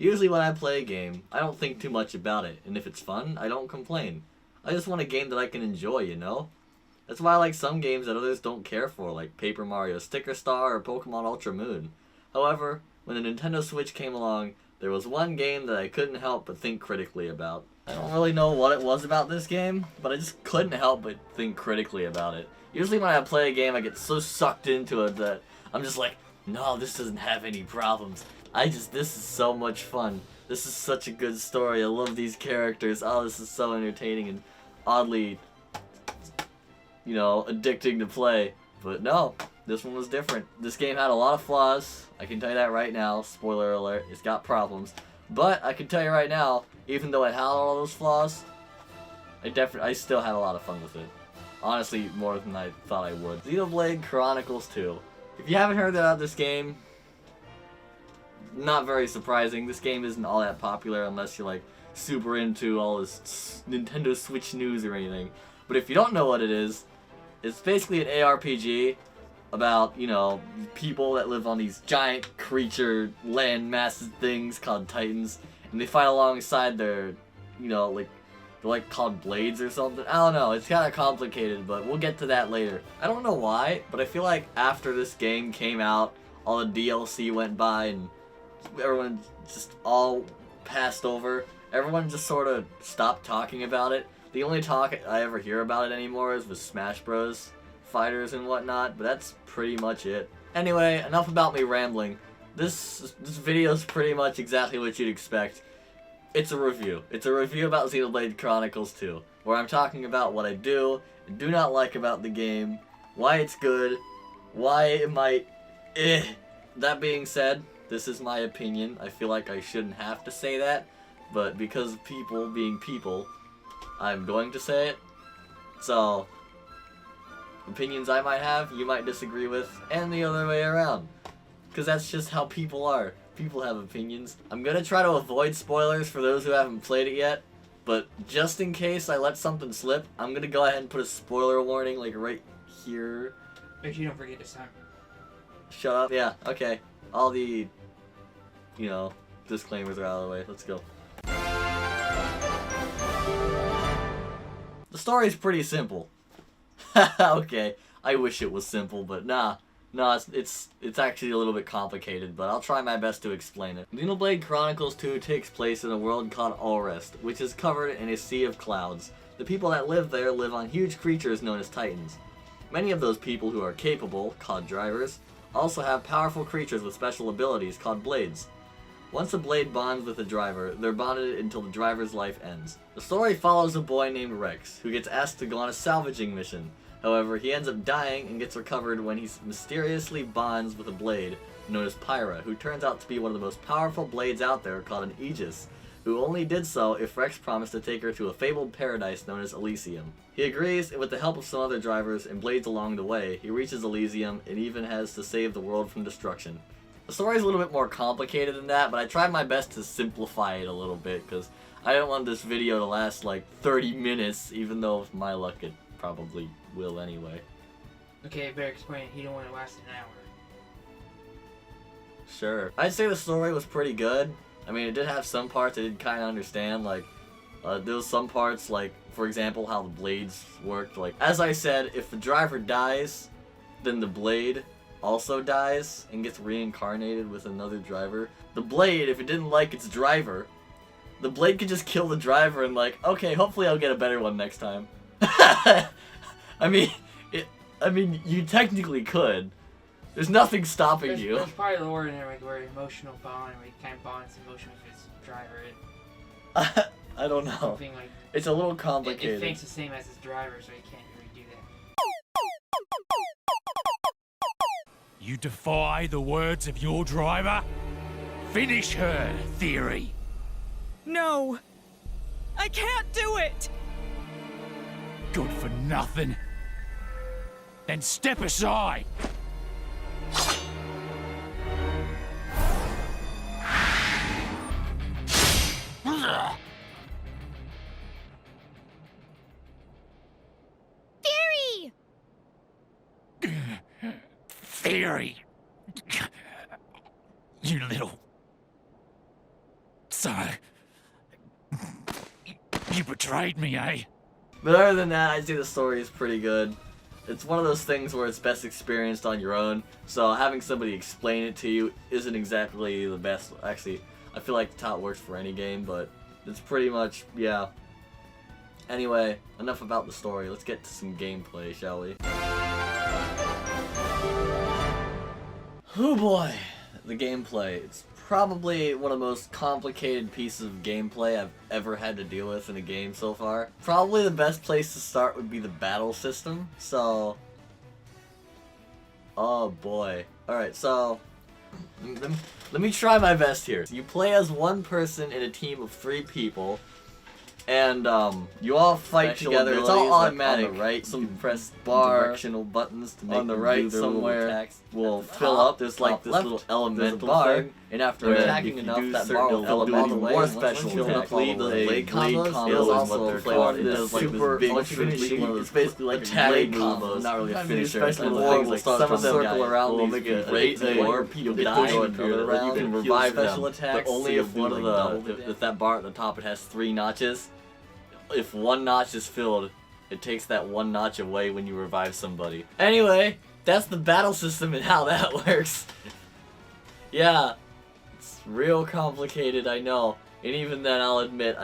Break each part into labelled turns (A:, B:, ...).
A: Usually when I play a game, I don't think too much about it, and if it's fun, I don't complain. I just want a game that I can enjoy, you know? That's why I like some games that others don't care for, like Paper Mario Sticker Star or Pokemon Ultra Moon. However, when the Nintendo Switch came along, there was one game that I couldn't help but think critically about. I don't really know what it was about this game, but I just couldn't help but think critically about it. Usually when I play a game, I get so sucked into it that I'm just like, no, this doesn't have any problems. This is so much fun. This is such a good story. I love these characters. Oh, this is so entertaining and oddly, you know, addicting to play. But no, this one was different. This game had a lot of flaws. I can tell you that right now. Spoiler alert, it's got problems. But I can tell you right now, even though it had all those flaws, I still had a lot of fun with it. Honestly, more than I thought I would. Xenoblade Chronicles 2. If you haven't heard about this game, not very surprising. This game isn't all that popular unless you're like super into all this Nintendo Switch news or anything. But if you don't know what it is, it's basically an ARPG about, you know, people that live on these giant creature land masses things called Titans, and they fight alongside their, you know, like, they're like called blades or something. I don't know, it's kind of complicated, but we'll get to that later. I don't know why, but I feel like after this game came out, all the DLC went by and everyone just all passed over. Everyone just sort of stopped talking about it. The only talk I ever hear about it anymore is with Smash Bros. Fighters and whatnot, but that's pretty much it. Anyway, enough about me rambling. This video is pretty much exactly what you'd expect. It's a review. It's a review about Xenoblade Chronicles 2, where I'm talking about what I do and do not like about the game, why it's good, why it might That being said, this is my opinion. I feel like I shouldn't have to say that, but because of people being people, I'm going to say it. So, opinions I might have, you might disagree with, and the other way around. Because that's just how people are. People have opinions. I'm gonna try to avoid spoilers for those who haven't played it yet, but just in case I let something slip, I'm gonna go ahead and put a spoiler warning, like right here.
B: Make sure you don't forget this time.
A: Shut up. Yeah, okay. All the, you know, disclaimers are out of the way. Let's go. The story's pretty simple. Okay, I wish it was simple, but nah, it's actually a little bit complicated, but I'll try my best to explain it. Xenoblade Chronicles 2 takes place in a world called Orest, which is covered in a sea of clouds. The people that live there live on huge creatures known as Titans. Many of those people who are capable, called drivers, also have powerful creatures with special abilities called blades. Once a blade bonds with a driver, they're bonded until the driver's life ends. The story follows a boy named Rex, who gets asked to go on a salvaging mission. However, he ends up dying and gets recovered when he mysteriously bonds with a blade known as Pyra, who turns out to be one of the most powerful blades out there called an Aegis, who only did so if Rex promised to take her to a fabled paradise known as Elysium. He agrees, and with the help of some other drivers and blades along the way, he reaches Elysium and even has to save the world from destruction. The story's a little bit more complicated than that, but I tried my best to simplify it a little bit, because I didn't want this video to last like 30 minutes, even though with my luck it probably will anyway.
B: Okay, I better explain it. He don't want to last an hour.
A: Sure. I'd say the story was pretty good. I mean, it did have some parts I did kind of understand, like, there was some parts, like, for example, how the blades worked. Like, as I said, if the driver dies, then the blade also dies and gets reincarnated with another driver. The blade, if it didn't like its driver, the blade could just kill the driver and like, okay, hopefully I'll get a better one next time. I mean, you technically could. There's nothing stopping you.
B: There's probably a lore in there like, where emotional bond, where you kind of bonds emotion with his driver.
A: I don't know.
B: Something like,
A: it's a little complicated.
B: It thinks the same as his driver, so he can't really do that.
C: You defy the words of your driver? Finish her, Theory.
D: No! I can't do it!
C: Good for nothing. Then step aside.
D: Theory!
C: Theory. You little So... You betrayed me, eh?
A: But other than that, I'd say the story is pretty good. It's one of those things where it's best experienced on your own, so having somebody explain it to you isn't exactly the best. Actually, I feel like that's how it works for any game, but it's pretty much, yeah. Anyway, enough about the story. Let's get to some gameplay, shall we? Oh boy, the gameplay. It's probably one of the most complicated pieces of gameplay I've ever had to deal with in a game so far. Probably the best place to start would be the battle system. So, oh boy. Alright, so, let me try my best here. You play as one person in a team of 3 people, and you all fight together. It's all automatic. On the right, you can press directional buttons to make on the right somewhere will fill up. There's like this little elemental bar, and after attacking enough, that bar will fill up all the way. More special, fill up all the blade combos. It also play on this super ultra finishing. It's basically like blade combos. Not really a finisher. Some will circle around. Will make it great. More people die in another round. You can revive them, but only if one of the if that bar at the top it has 3 notches. If one notch is filled, it takes that one notch away when you revive somebody. Anyway, that's the battle system and how that works. Yeah, it's real complicated, I know. And even then, I'll admit,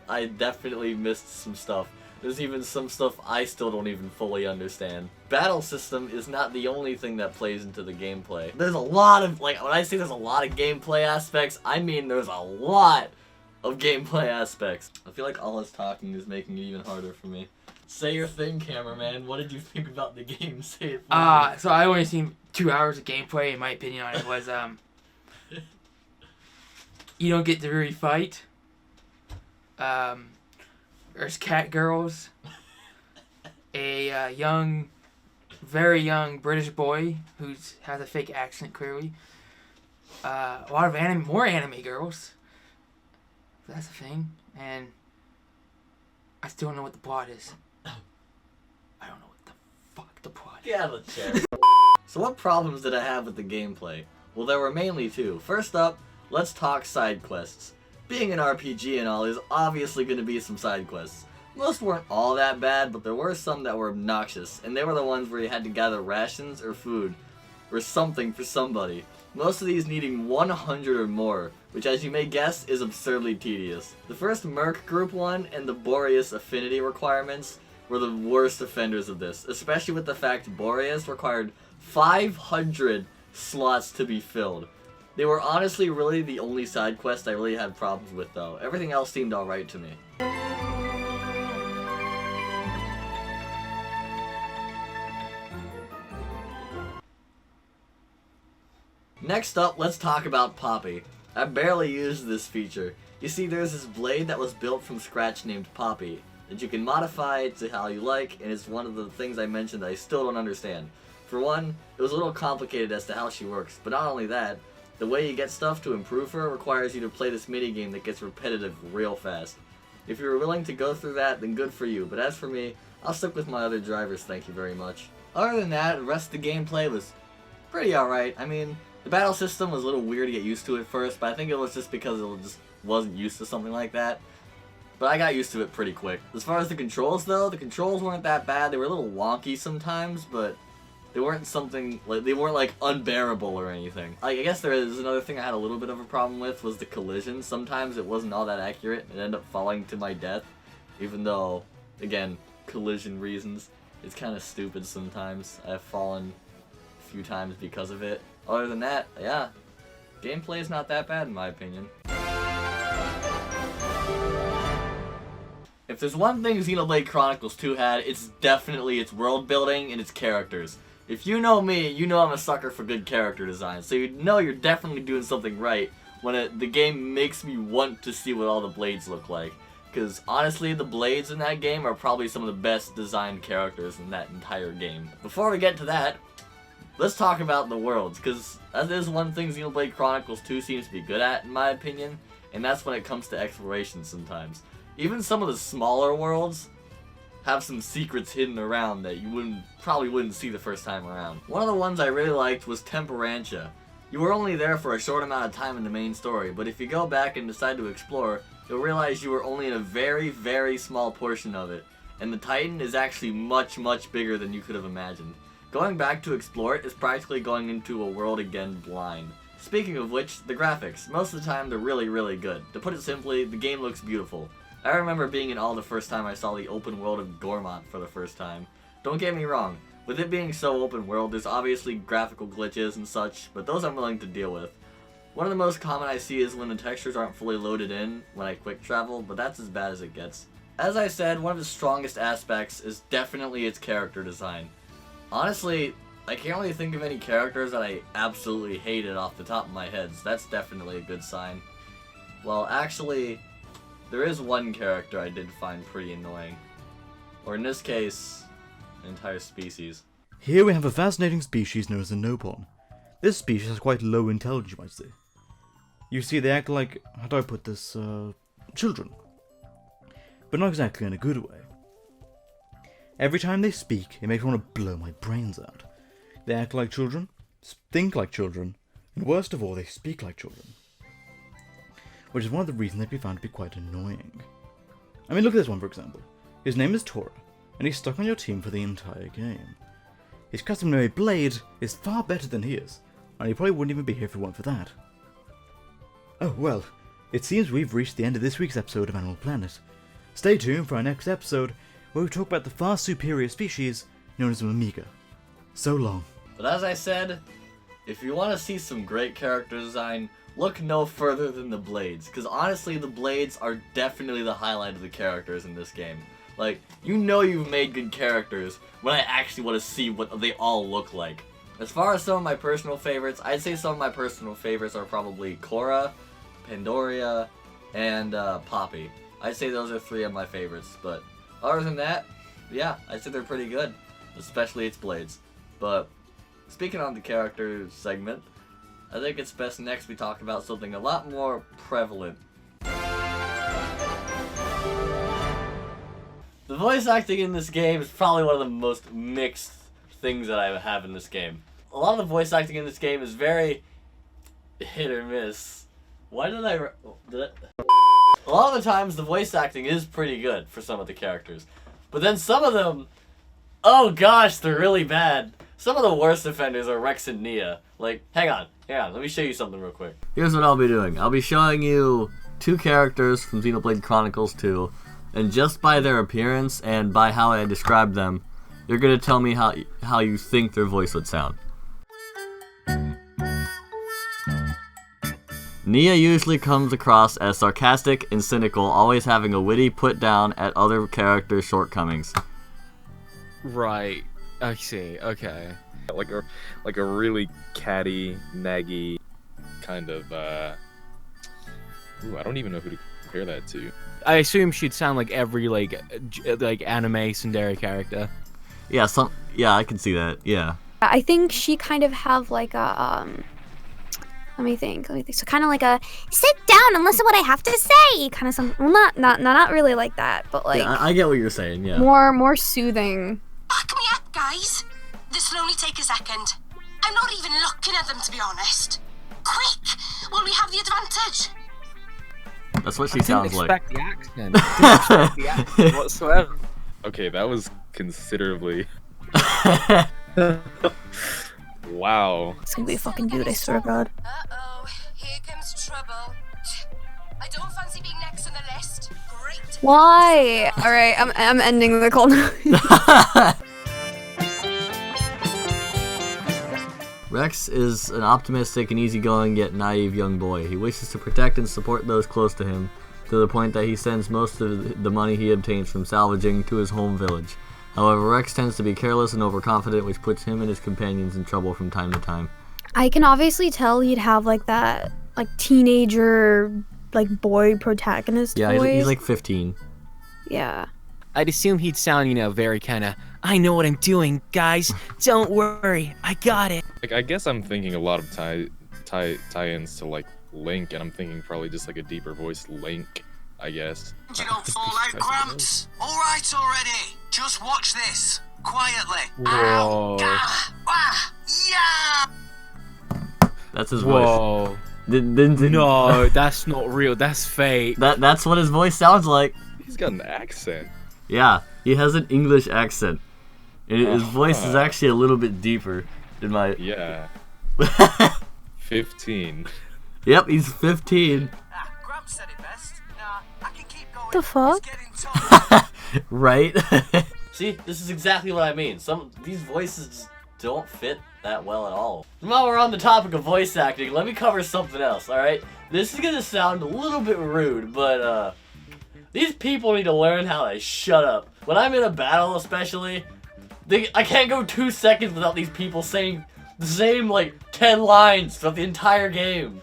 A: I definitely missed some stuff. There's even some stuff I still don't even fully understand. Battle system is not the only thing that plays into the gameplay. There's a lot of, like, when I say there's a lot of gameplay aspects, I mean there's a lot of gameplay aspects. I feel like all this talking is making it even harder for me. Say your thing, cameraman. What did you think about the game? Say it for me.
B: So I only seen 2 hours of gameplay, and my opinion on it was, you don't get to really fight. There's cat girls. A young, very young British boy who has a fake accent, clearly. A lot of more anime girls. That's the thing, and I still don't know what the plot is. I don't know what the fuck the plot is.
A: Get out of the chair. So what problems did I have with the gameplay? Well, there were mainly 2. First up, let's talk side quests. Being an RPG and all, there's obviously going to be some side quests. Most weren't all that bad, but there were some that were obnoxious, and they were the ones where you had to gather rations or food, or something for somebody. Most of these needing 100 or more, which as you may guess is absurdly tedious. The first Merc Group one and the Boreas affinity requirements were the worst offenders of this, especially with the fact Boreas required 500 slots to be filled. They were honestly really the only side quest I really had problems with though. Everything else seemed alright to me. Next up, let's talk about Poppy. I barely used this feature. You see, there's this blade that was built from scratch named Poppy, that you can modify to how you like, and it's one of the things I mentioned that I still don't understand. For one, it was a little complicated as to how she works, but not only that, the way you get stuff to improve her requires you to play this minigame that gets repetitive real fast. If you're willing to go through that, then good for you, but as for me, I'll stick with my other drivers, thank you very much. Other than that, the rest of the gameplay was pretty alright. I mean, the battle system was a little weird to get used to at first, but I think it was just because it just wasn't used to something like that. But I got used to it pretty quick. As far as the controls though, the controls weren't that bad. They were a little wonky sometimes, but they weren't something like they weren't like unbearable or anything. I guess there is another thing I had a little bit of a problem with was the collision. Sometimes it wasn't all that accurate and ended up falling to my death, even though, again, collision reasons. It's kind of stupid sometimes. I've fallen a few times because of it. Other than that, yeah, gameplay is not that bad in my opinion. If there's one thing Xenoblade Chronicles 2 had, it's definitely its world building and its characters. If you know me, you know I'm a sucker for good character design, so you know you're definitely doing something right when the game makes me want to see what all the blades look like. Because honestly, the blades in that game are probably some of the best designed characters in that entire game. Before we get to that, let's talk about the worlds, because that is one thing Xenoblade Chronicles 2 seems to be good at, in my opinion, and that's when it comes to exploration sometimes. Even some of the smaller worlds have some secrets hidden around that you probably wouldn't see the first time around. One of the ones I really liked was Temperantia. You were only there for a short amount of time in the main story, but if you go back and decide to explore, you'll realize you were only in a very, very small portion of it, and the Titan is actually much, much bigger than you could have imagined. Going back to explore it is practically going into a world again blind. Speaking of which, the graphics. Most of the time they're really, really good. To put it simply, the game looks beautiful. I remember being in awe the first time I saw the open world of Gormott for the first time. Don't get me wrong, with it being so open world, there's obviously graphical glitches and such, but those I'm willing to deal with. One of the most common I see is when the textures aren't fully loaded in when I quick travel, but that's as bad as it gets. As I said, one of the strongest aspects is definitely its character design. Honestly, I can't really think of any characters that I absolutely hated off the top of my head, so that's definitely a good sign. Well, actually, there is one character I did find pretty annoying. Or in this case, an entire species.
E: Here we have a fascinating species known as a Nopon. This species has quite low intelligence, you might say. You see, they act like, how do I put this, children. But not exactly in a good way. Every time they speak, it makes me want to blow my brains out. They act like children, think like children, and worst of all, they speak like children. Which is one of the reasons they'd be found to be quite annoying. I mean, look at this one for example. His name is Tora, and he's stuck on your team for the entire game. His customary blade is far better than he is, and he probably wouldn't even be here if it weren't for that. Oh well, it seems we've reached the end of this week's episode of Animal Planet. Stay tuned for our next episode, where we talk about the far superior species known as an Amiga. So long.
A: But as I said, if you want to see some great character design, look no further than the blades, because honestly the blades are definitely the highlight of the characters in this game. Like, you know you've made good characters when I actually want to see what they all look like. As far as some of my personal favorites, I'd say some of my personal favorites are probably Korra, Pandoria, and Poppy. I'd say those are 3 of my favorites, but other than that, yeah, I'd say they're pretty good, especially its blades. But speaking on the character segment, I think it's best next we talk about something a lot more prevalent. The voice acting in this game is probably one of the most mixed things that I have in this game. A lot of the voice acting in this game is very hit or miss. Why did I... A lot of the times the voice acting is pretty good for some of the characters. But then some of them, oh gosh, they're really bad. Some of the worst offenders are Rex and Nia. Like, hang on, let me show you something real quick. Here's what I'll be doing. I'll be showing you 2 characters from Xenoblade Chronicles 2, and just by their appearance and by how I describe them, you're gonna tell me how you think their voice would sound. Nia usually comes across as sarcastic and cynical, always having a witty put down at other characters' shortcomings.
F: Right. I see. Okay. Like a really catty, naggy kind of ooh, I don't even know who to compare that to.
G: I assume she'd sound like every like anime tsundere character.
A: Yeah, I can see that. Yeah.
H: I think she kind of have like a let me think. So kind of like a sit down and listen to what I have to say kind of something. Well, not really like that, but like
A: yeah, I get what you're saying. Yeah.
H: More soothing.
I: Back me up, guys. This will only take a second. I'm not even looking at them, to be honest. Quick, will we have the advantage?
A: That's what she sounds like.
G: I didn't expect the accent whatsoever.
F: Okay, that was considerably... Wow.
H: It's gonna be a fucking dude, I swear to God.
I: Uh-oh, here comes trouble. I don't fancy being next on the list. Great.
H: Why? Alright, I'm ending the call now.
A: Rex is an optimistic and easygoing yet naive young boy. He wishes to protect and support those close to him, to the point that he sends most of the money he obtains from salvaging to his home village. However, Rex tends to be careless and overconfident, which puts him and his companions in trouble from time to time.
H: I can obviously tell he'd have like that like teenager like boy protagonist
A: Yeah,
H: voice.
A: he's like 15.
H: Yeah.
G: I'd assume he'd sound, very kind of, I know what I'm doing, guys. Don't worry, I got it.
F: Like, I guess I'm thinking a lot of tie-ins to like Link, and I'm thinking probably just like a deeper voiced Link, I guess.
J: You don't fall out, Gramps. All right already. Just watch this quietly.
F: Whoa.
J: Ow! Ah! Ah! Yeah!
A: That's his voice.
G: Whoa.
A: Didn't
G: No, that's not real. That's fake.
A: That's what his voice sounds like.
F: He's got an accent.
A: Yeah, he has an English accent. And his voice is actually a little bit deeper than my...
F: Yeah. 15.
A: Yep, he's 15.
J: Gramps said it best. Nah, I can keep going.
H: The fuck?
J: It's getting tough.
A: Right? See, this is exactly what I mean. These voices just don't fit that well at all. While we're on the topic of voice acting, let me cover something else, alright? This is gonna sound a little bit rude, but these people need to learn how to shut up. When I'm in a battle especially, I can't go 2 seconds without these people saying the same, like, 10 lines throughout the entire game.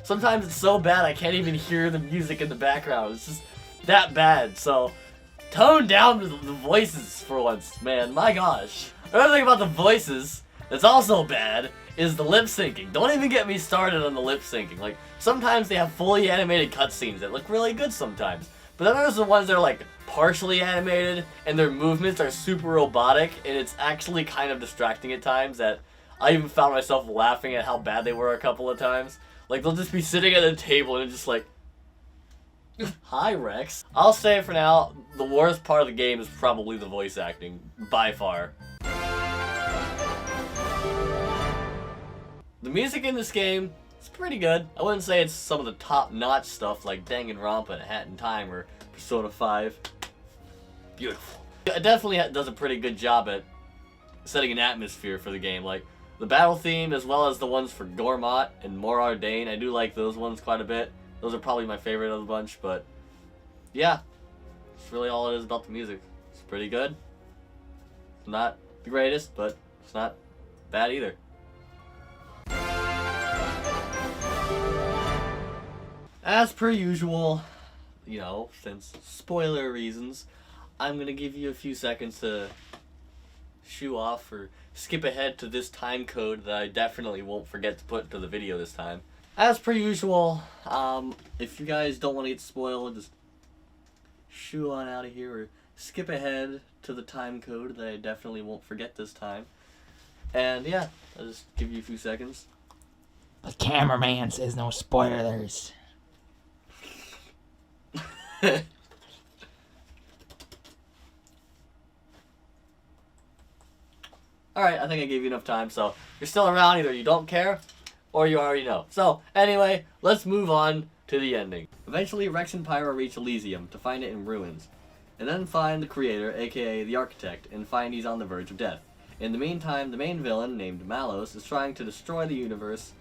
A: Sometimes it's so bad I can't even hear the music in the background. It's just that bad. So tone down the voices for once, man. My gosh. Another thing about the voices that's also bad is the lip syncing. Don't even get me started on the lip syncing. Like, sometimes they have fully animated cutscenes that look really good sometimes. But then there's the ones that are like partially animated and their movements are super robotic and it's actually kind of distracting at times that I even found myself laughing at how bad they were a couple of times. Like, they'll just be sitting at a table and it's just like, hi, Rex. I'll say for now, the worst part of the game is probably the voice acting, by far. The music in this game is pretty good. I wouldn't say it's some of the top-notch stuff like Danganronpa and Hat in Time or Persona 5. Beautiful. It definitely does a pretty good job at setting an atmosphere for the game. Like, the battle theme, as well as the ones for Gormott and Morardane, I do like those ones quite a bit. Those are probably my favorite of the bunch, but yeah, that's really all it is about the music. It's pretty good. It's not the greatest, but it's not bad either. As per usual, you know, since spoiler reasons, I'm gonna give you a few seconds to shoo off or skip ahead to this time code that I definitely won't forget to put into the video this time. As per usual, if you guys don't want to get spoiled, just shoo on out of here or skip ahead to the time code that I definitely won't forget this time. And yeah, I'll just give you a few seconds.
B: The cameraman says no spoilers.
A: Alright, I think I gave you enough time, so you're still around, either you don't care, or you already know. So, anyway, let's move on to the ending. Eventually, Rex and Pyra reach Elysium to find it in ruins, and then find the creator, aka the architect, and find he's on the verge of death. In the meantime, the main villain, named Malos, is trying to destroy the universe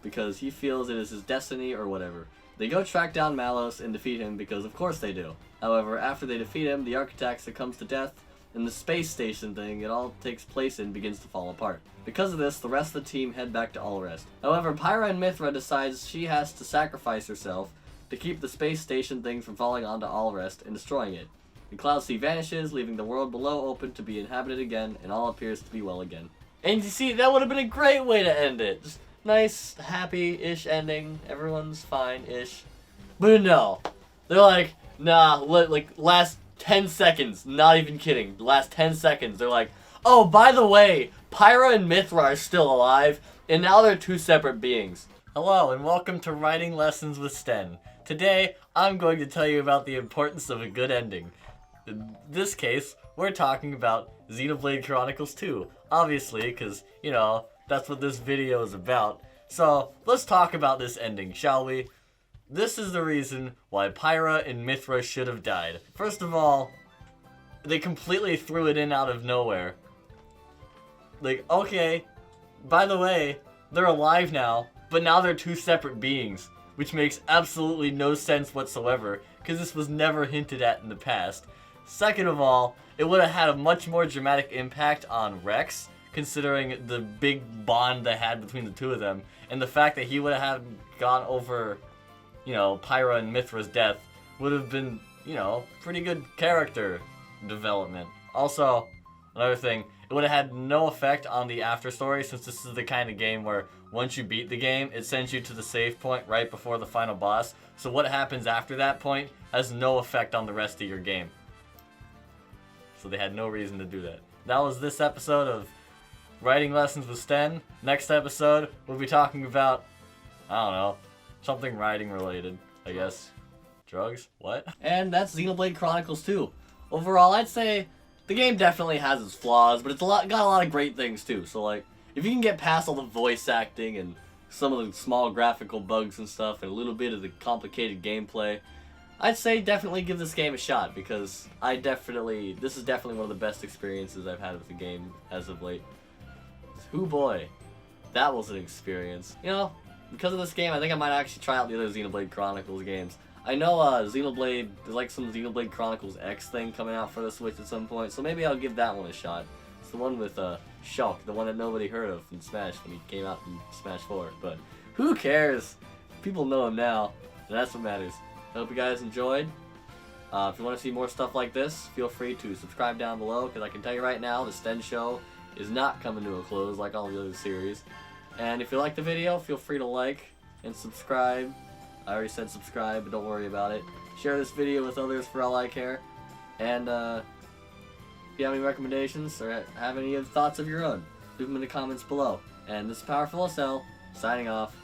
A: because he feels it is his destiny or whatever. They go track down Malos and defeat him because of course they do. However, after they defeat him, the architect succumbs to death, and the space station thing it all takes place in begins to fall apart. Because of this, the rest of the team head back to Allrest. However, Pyra and Mythra decides she has to sacrifice herself to keep the space station thing from falling onto Allrest and destroying it. The Cloud Sea vanishes, leaving the world below open to be inhabited again, and all appears to be well again. And you see, that would have been a great way to end it. Just nice, happy-ish ending. Everyone's fine-ish. But no. They're like, nah, like, last 10 seconds, not even kidding, the last 10 seconds, they're like, oh, by the way, Pyra and Mythra are still alive, and now they're two separate beings. Hello, and welcome to Writing Lessons with Sten. Today, I'm going to tell you about the importance of a good ending. In this case, we're talking about Xenoblade Chronicles 2, obviously, because, you know, that's what this video is about. So, let's talk about this ending, shall we? This is the reason why Pyra and Mythra should have died. First of all, they completely threw it in out of nowhere. Like, okay, by the way, they're alive now, but now they're two separate beings, which makes absolutely no sense whatsoever, because this was never hinted at in the past. Second of all, it would have had a much more dramatic impact on Rex, considering the big bond they had between the two of them, and the fact that he would have gone over, you know, Pyra and Mythra's death would have been, you know, pretty good character development. Also, another thing, it would have had no effect on the after story, since this is the kind of game where once you beat the game, it sends you to the save point right before the final boss. So what happens after that point has no effect on the rest of your game. so they had no reason to do that. That was this episode of Writing Lessons with Sten. Next episode, we'll be talking about, I don't know, something writing related, I guess. Drugs? What? And that's Xenoblade Chronicles 2. Overall, I'd say the game definitely has its flaws, but it's got a lot of great things too. So like, if you can get past all the voice acting and some of the small graphical bugs and stuff, and a little bit of the complicated gameplay, I'd say definitely give this game a shot, because this is definitely one of the best experiences I've had with the game as of late. Hoo boy, that was an experience. You know, because of this game, I think I might actually try out the other Xenoblade Chronicles games. I know Xenoblade, there's like some Xenoblade Chronicles X thing coming out for the Switch at some point, so maybe I'll give that one a shot. It's the one with Shulk, the one that nobody heard of in Smash when he came out in Smash 4. But who cares? People know him now, and that's what matters. I hope you guys enjoyed. If you want to see more stuff like this, feel free to subscribe down below, because I can tell you right now, the Sten Show is not coming to a close like all the other series. And if you like the video, feel free to like and subscribe. I already said subscribe, but don't worry about it. Share this video with others for all I care. And if you have any recommendations or have any thoughts of your own, leave them in the comments below. And this is Powerful SL, signing off.